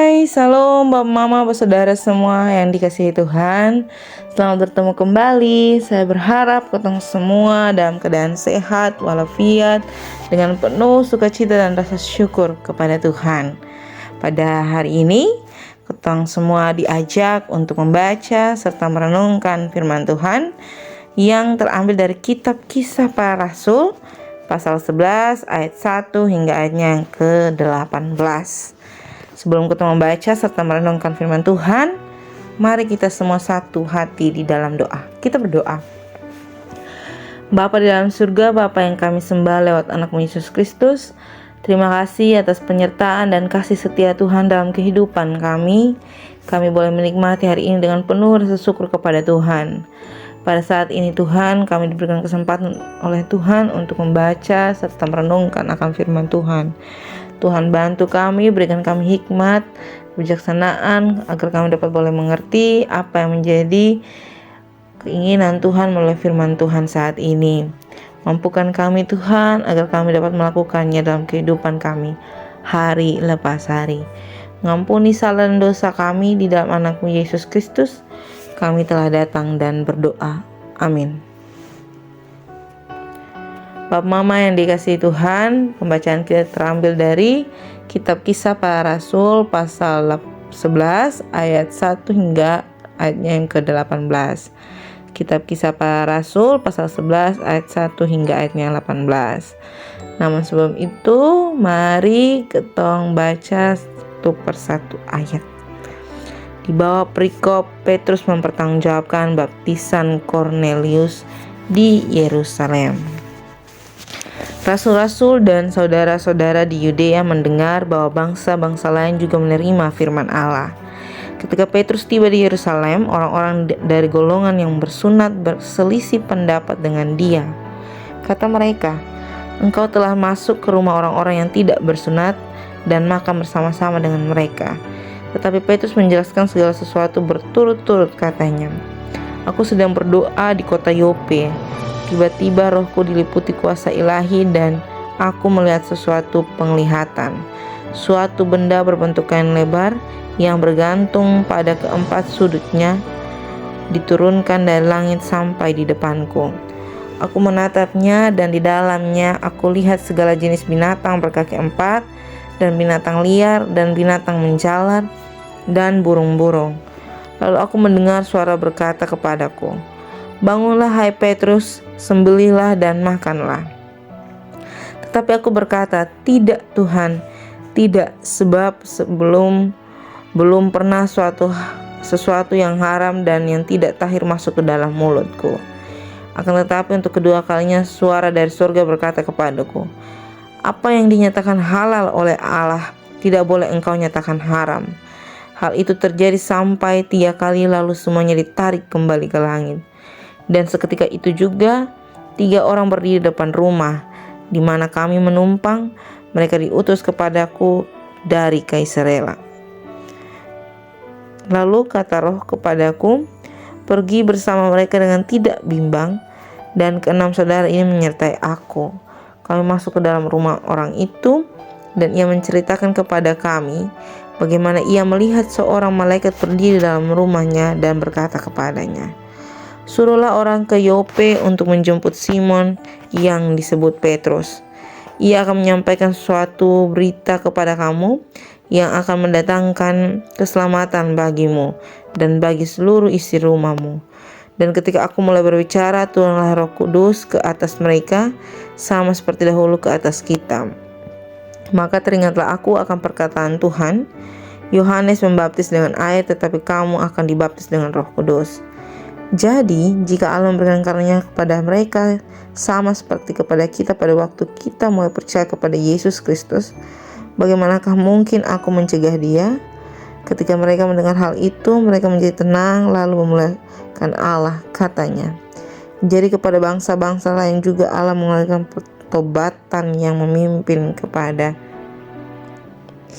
Hai, salam Bapak Mama, saudara semua yang dikasihi Tuhan. Selamat bertemu kembali. Saya berharap ketemu semua dalam keadaan sehat walafiat, dengan penuh sukacita dan rasa syukur kepada Tuhan. Pada hari ini, ketong semua diajak untuk membaca serta merenungkan firman Tuhan yang terambil dari kitab Kisah Para Rasul pasal 11 ayat 1 hingga ayatnya yang ke-18. Sebelum kita membaca serta merenungkan firman Tuhan, mari kita semua satu hati di dalam doa. Kita berdoa. Bapa di dalam surga, Bapa yang kami sembah lewat anak-Mu Yesus Kristus, terima kasih atas penyertaan dan kasih setia Tuhan dalam kehidupan kami. Kami boleh menikmati hari ini dengan penuh rasa syukur kepada Tuhan. Pada saat ini Tuhan, kami diberikan kesempatan oleh Tuhan untuk membaca serta merenungkan akan firman Tuhan. Tuhan bantu kami, berikan kami hikmat, kebijaksanaan agar kami dapat boleh mengerti apa yang menjadi keinginan Tuhan melalui firman Tuhan saat ini. Mampukan kami Tuhan agar kami dapat melakukannya dalam kehidupan kami hari lepas hari. Ngampuni salah dan dosa kami di dalam anak-Mu Yesus Kristus. Kami telah datang dan berdoa. Amin. Bapak Mama yang dikasihi Tuhan, pembacaan kita terambil dari kitab Kisah Para Rasul pasal 11 ayat 1 hingga ayatnya yang ke-18. Kitab Kisah Para Rasul pasal 11 ayat 1 hingga ayatnya 18. Namun sebelum itu, mari ketong baca satu persatu ayat. Di bawah perikop, Petrus mempertanggungjawabkan baptisan Kornelius di Yerusalem. Rasul-rasul dan saudara-saudara di Yudea mendengar bahwa bangsa-bangsa lain juga menerima firman Allah. Ketika Petrus tiba di Yerusalem, orang-orang dari golongan yang bersunat berselisih pendapat dengan dia. Kata mereka, "Engkau telah masuk ke rumah orang-orang yang tidak bersunat dan makan bersama-sama dengan mereka." Tetapi Petrus menjelaskan segala sesuatu berturut-turut, katanya, "Aku sedang berdoa di kota Yope. Tiba-tiba rohku diliputi kuasa ilahi dan aku melihat sesuatu penglihatan. Suatu benda berbentuk kain lebar yang bergantung pada keempat sudutnya diturunkan dari langit sampai di depanku. Aku menatapnya dan di dalamnya aku lihat segala jenis binatang berkaki empat dan binatang liar dan binatang menjalar dan burung-burung. Lalu aku mendengar suara berkata kepadaku, 'Bangunlah hai Petrus, sembelihlah dan makanlah.' Tetapi aku berkata, 'Tidak Tuhan, tidak, sebab belum pernah sesuatu yang haram dan yang tidak tahir masuk ke dalam mulutku.' Akan tetapi untuk kedua kalinya suara dari surga berkata kepadaku, 'Apa yang dinyatakan halal oleh Allah, tidak boleh engkau nyatakan haram.' Hal itu terjadi sampai 3 kali, lalu semuanya ditarik kembali ke langit. Dan seketika itu juga 3 orang berdiri depan rumah di mana kami menumpang. Mereka diutus kepadaku dari Kaisarea. Lalu kata Roh kepadaku, 'Pergi bersama mereka dengan tidak bimbang.' Dan 6 saudara ini menyertai aku. Kami masuk ke dalam rumah orang itu, dan ia menceritakan kepada kami bagaimana ia melihat seorang malaikat berdiri dalam rumahnya dan berkata kepadanya, 'Suruhlah orang ke Yope untuk menjemput Simon yang disebut Petrus. Ia akan menyampaikan suatu berita kepada kamu yang akan mendatangkan keselamatan bagimu dan bagi seluruh isi rumahmu.' Dan ketika aku mulai berbicara, turunlah Roh Kudus ke atas mereka, sama seperti dahulu ke atas kita. Maka teringatlah aku akan perkataan Tuhan, 'Yohanes membaptis dengan air, tetapi kamu akan dibaptis dengan Roh Kudus.' Jadi, jika Allah memberikan karunia kepada mereka sama seperti kepada kita pada waktu kita mulai percaya kepada Yesus Kristus, bagaimanakah mungkin aku mencegah dia?" Ketika mereka mendengar hal itu, mereka menjadi tenang lalu memuliakan Allah, katanya, "Jadi kepada bangsa-bangsa lain juga Allah mengalirkan pertobatan yang memimpin kepada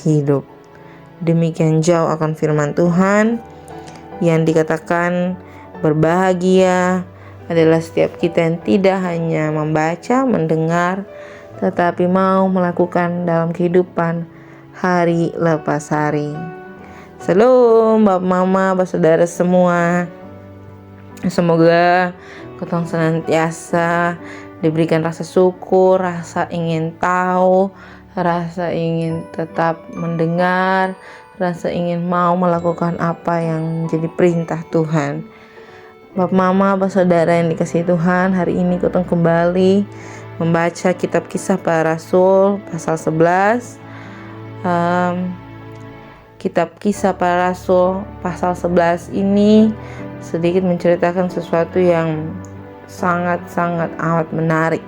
hidup." Demikian jauh akan firman Tuhan yang dikatakan berbahagia adalah setiap kita yang tidak hanya membaca, mendengar, tetapi mau melakukan dalam kehidupan hari lepas hari. Shalom Bapak Mama, Bapak Saudara semua. Semoga ketong senantiasa diberikan rasa syukur, rasa ingin tahu, rasa ingin tetap mendengar, rasa ingin mau melakukan apa yang menjadi perintah Tuhan. Bapak Mama, Bapak Saudara yang dikasihi Tuhan, hari ini ketong kembali membaca kitab Kisah Para Rasul pasal 11. Kitab Kisah Para Rasul pasal 11 ini sedikit menceritakan sesuatu yang sangat-sangat amat menarik.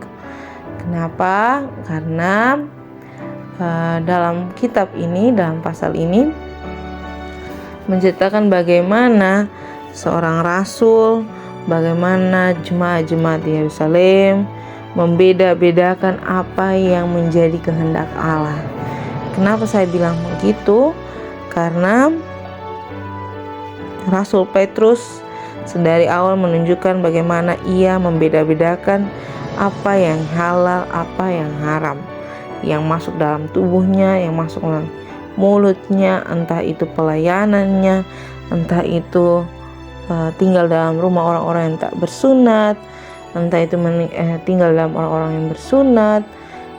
Kenapa? Karena dalam kitab ini, dalam pasal ini menceritakan bagaimana seorang rasul, bagaimana jemaat-jemaat di Yerusalem membeda-bedakan apa yang menjadi kehendak Allah. Kenapa saya bilang begitu? Karena Rasul Petrus sedari awal menunjukkan bagaimana ia membeda-bedakan apa yang halal, apa yang haram, yang masuk dalam tubuhnya, yang masuk dalam mulutnya, entah itu pelayanannya, entah itu tinggal dalam rumah orang-orang yang tak bersunat, entah itu tinggal dalam orang-orang yang bersunat.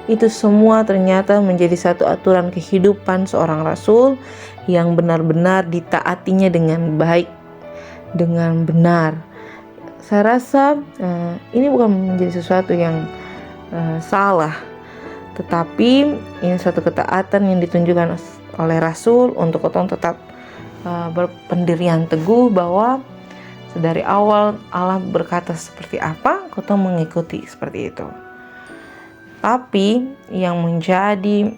Itu semua ternyata menjadi satu aturan kehidupan seorang rasul yang benar-benar ditaatinya dengan baik, dengan benar. Saya rasa ini bukan menjadi sesuatu yang salah, tetapi ini satu ketaatan yang ditunjukkan oleh rasul untuk kita tetap berpendirian teguh bahwa dari awal Allah berkata seperti apa, kita mengikuti seperti itu. Tapi yang menjadi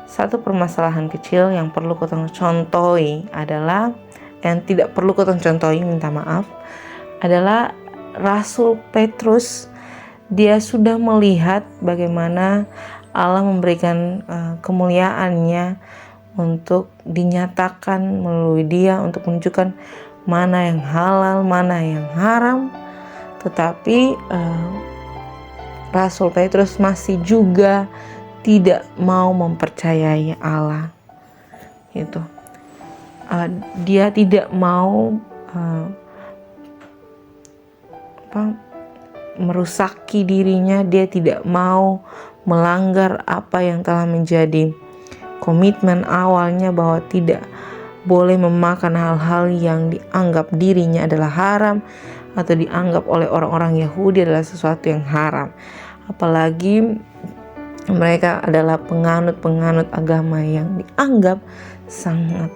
satu permasalahan kecil yang perlu kita contohi adalah, yang tidak perlu kita contohi, minta maaf, adalah Rasul Petrus. Dia sudah melihat bagaimana Allah memberikan kemuliaannya untuk dinyatakan melalui dia, untuk menunjukkan mana yang halal, mana yang haram. Tetapi Rasul Petrus masih juga tidak mau mempercayai Allah. Itu dia tidak mau merusaki dirinya, dia tidak mau melanggar apa yang telah menjadi komitmen awalnya, bahwa tidak boleh memakan hal-hal yang dianggap dirinya adalah haram atau dianggap oleh orang-orang Yahudi adalah sesuatu yang haram. Apalagi mereka adalah penganut-penganut agama yang dianggap sangat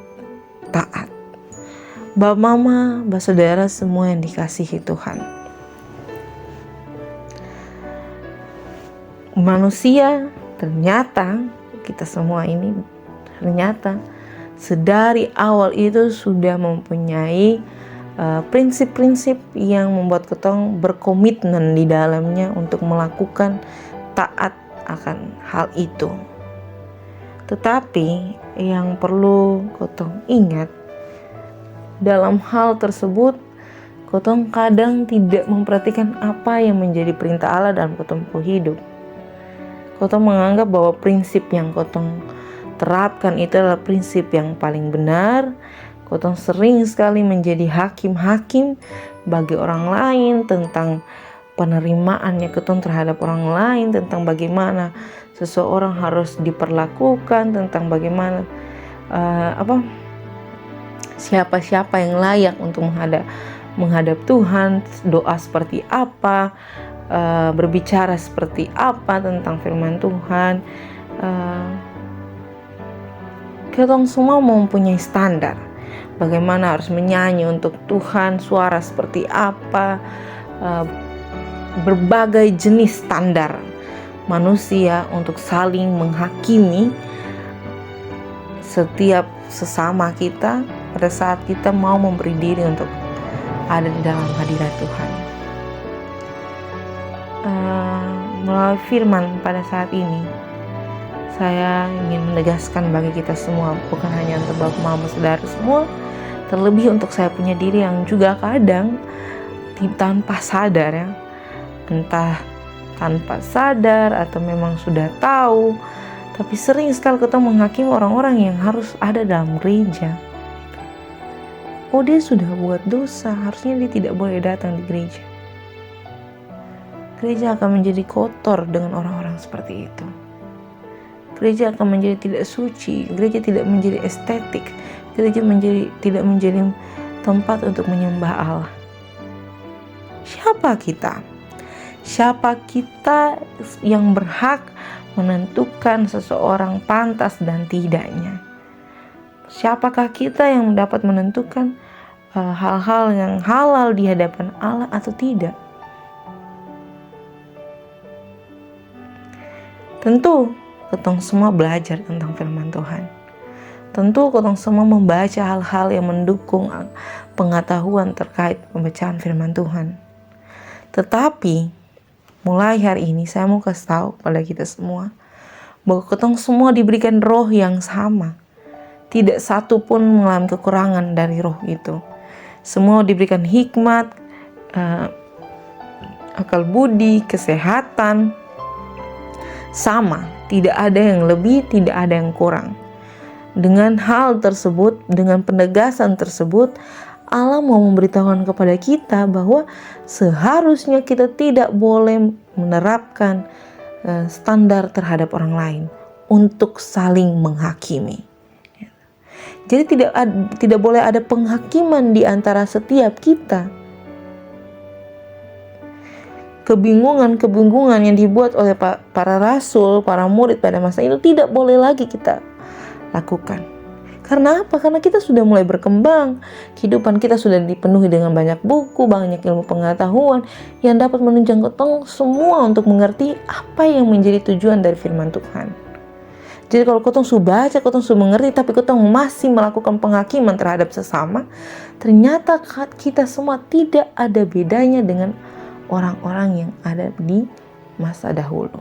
taat. Bapak Mama, Bapak Saudara semua yang dikasihi Tuhan, manusia ternyata, kita semua ini ternyata sedari awal itu sudah mempunyai prinsip-prinsip yang membuat ketong berkomitmen di dalamnya untuk melakukan taat akan hal itu. Tetapi yang perlu ketong ingat, dalam hal tersebut ketong kadang tidak memperhatikan apa yang menjadi perintah Allah dalam ketong hidup. Ketong menganggap bahwa prinsip yang ketong terapkan itu adalah prinsip yang paling benar. Ketong sering sekali menjadi hakim-hakim bagi orang lain tentang penerimaannya ketong terhadap orang lain, tentang bagaimana seseorang harus diperlakukan, tentang bagaimana siapa-siapa yang layak untuk menghadap Tuhan, doa seperti apa, berbicara seperti apa tentang firman Tuhan. Ketong semua mempunyai standar. Bagaimana harus menyanyi untuk Tuhan, suara seperti apa, berbagai jenis standar manusia untuk saling menghakimi setiap sesama kita pada saat kita mau memberi diri untuk ada di dalam hadirat Tuhan. Melalui firman pada saat ini, saya ingin menegaskan bagi kita semua, bukan hanya untuk Bapak Mama Saudara semua, terlebih untuk saya punya diri yang juga kadang tanpa sadar, entah tanpa sadar atau memang sudah tahu, Tapi sering sekali kita menghakimi orang-orang yang harus ada dalam gereja. Oh, dia sudah buat dosa, harusnya dia tidak boleh datang di gereja. Gereja akan menjadi kotor dengan orang-orang seperti itu. Gereja akan menjadi tidak suci, gereja tidak menjadi estetik, gereja tidak menjadi tempat untuk menyembah Allah. Siapa kita? Siapa kita yang berhak menentukan seseorang pantas dan tidaknya? Siapakah kita yang dapat menentukan hal-hal yang halal di hadapan Allah atau tidak? Tentu ketong semua belajar tentang firman Tuhan. Tentu ketong semua membaca hal-hal yang mendukung pengetahuan terkait pembacaan firman Tuhan. Tetapi mulai hari ini saya mau kasih tahu pada kita semua bahwa ketong semua diberikan roh yang sama. Tidak satu pun mengalami kekurangan dari roh itu. Semua diberikan hikmat, akal budi, kesehatan, sama. Tidak ada yang lebih, tidak ada yang kurang. Dengan hal tersebut, dengan penegasan tersebut, Allah mau memberitahukan kepada kita bahwa seharusnya kita tidak boleh menerapkan standar terhadap orang lain untuk saling menghakimi. Jadi tidak boleh ada penghakiman di antara setiap kita. Kebingungan yang dibuat oleh para rasul, para murid pada masa itu tidak boleh lagi kita lakukan. Karena apa? Karena kita sudah mulai berkembang. Kehidupan kita sudah dipenuhi dengan banyak buku, banyak ilmu pengetahuan yang dapat menunjang ketong semua untuk mengerti apa yang menjadi tujuan dari firman Tuhan. Jadi kalau ketong sudah baca, ketong sudah mengerti, tapi ketong masih melakukan penghakiman terhadap sesama, ternyata kita semua tidak ada bedanya dengan orang-orang yang ada di masa dahulu.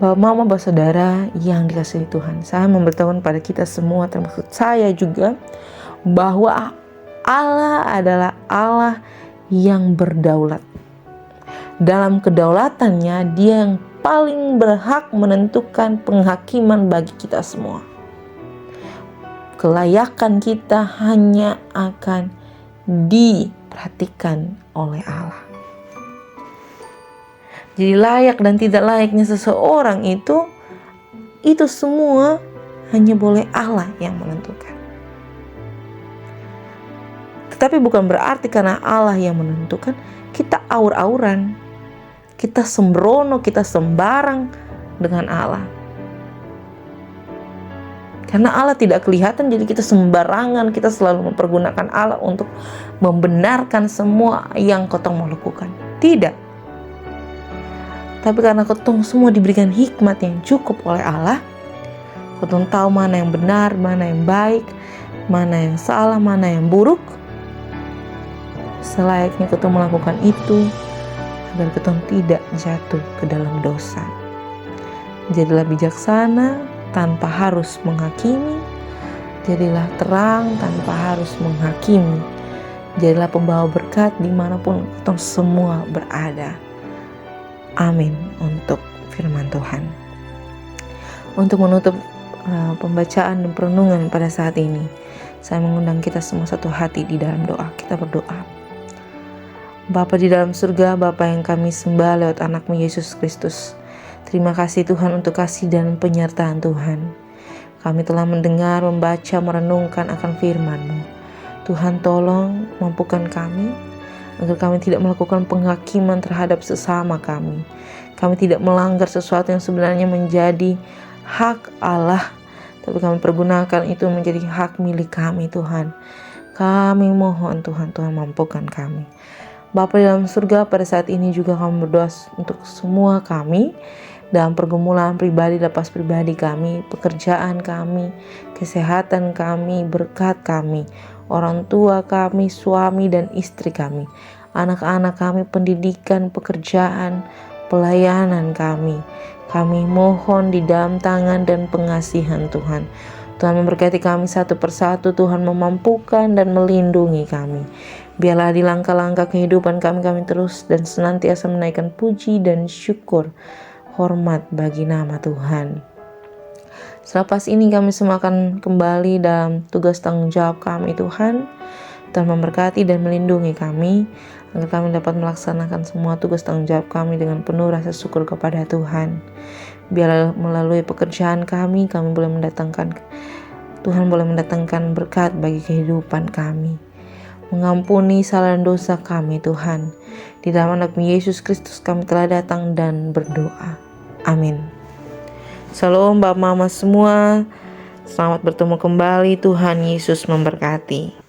Bapak, mama, bapak, saudara yang dikasihi Tuhan, saya memberitahukan pada kita semua, termasuk saya juga, bahwa Allah adalah Allah yang berdaulat. Dalam kedaulatannya, Dia yang paling berhak menentukan penghakiman bagi kita semua. Kelayakan kita hanya akan diperhatikan oleh Allah. Jadi layak dan tidak layaknya seseorang itu semua hanya boleh Allah yang menentukan. Tetapi bukan berarti karena Allah yang menentukan kita aur-auran, kita sembrono, kita sembarang dengan Allah. Karena Allah tidak kelihatan, jadi kita sembarangan, kita selalu mempergunakan Allah untuk membenarkan semua yang ketong mau lakukan. Tidak. Tapi karena ketong semua diberikan hikmat yang cukup oleh Allah, ketong tahu mana yang benar, mana yang baik, mana yang salah, mana yang buruk. Selayaknya ketong melakukan itu agar ketong tidak jatuh ke dalam dosa. Jadilah bijaksana tanpa harus menghakimi. Jadilah terang tanpa harus menghakimi. Jadilah pembawa berkat dimanapun ketong semua berada. Amin untuk firman Tuhan. Untuk menutup pembacaan dan perenungan pada saat ini, saya mengundang kita semua satu hati di dalam doa. Kita berdoa. Bapa di dalam surga, Bapa yang kami sembah lewat anak-Mu Yesus Kristus. Terima kasih Tuhan untuk kasih dan penyertaan Tuhan. Kami telah mendengar, membaca, merenungkan akan firman-Mu. Tuhan tolong mampukan kami agar kami tidak melakukan penghakiman terhadap sesama kami. Kami tidak melanggar sesuatu yang sebenarnya menjadi hak Allah, tapi kami pergunakan itu menjadi hak milik kami Tuhan. Kami mohon Tuhan mampukan kami. Bapa di dalam surga, pada saat ini juga kami berdoa untuk semua kami dalam pergumulan pribadi, lepas pribadi kami, pekerjaan kami, kesehatan kami, berkat kami, orang tua kami, suami dan istri kami, anak-anak kami, pendidikan, pekerjaan, pelayanan kami. Kami mohon di dalam tangan dan pengasihan Tuhan. Tuhan memberkati kami satu persatu, Tuhan memampukan dan melindungi kami. Biarlah di langkah-langkah kehidupan kami terus dan senantiasa menaikkan puji dan syukur hormat bagi nama Tuhan. Selepas ini kami semua akan kembali dalam tugas tanggung jawab kami Tuhan. Tuhan memberkati dan melindungi kami, agar kami dapat melaksanakan semua tugas tanggung jawab kami dengan penuh rasa syukur kepada Tuhan. Biarlah melalui pekerjaan kami boleh mendatangkan, Tuhan boleh mendatangkan berkat bagi kehidupan kami. Mengampuni salah dan dosa kami Tuhan. Di dalam anak Yesus Kristus kami telah datang dan berdoa. Amin. Shalom Bapak Mama semua. Selamat bertemu kembali. Tuhan Yesus memberkati.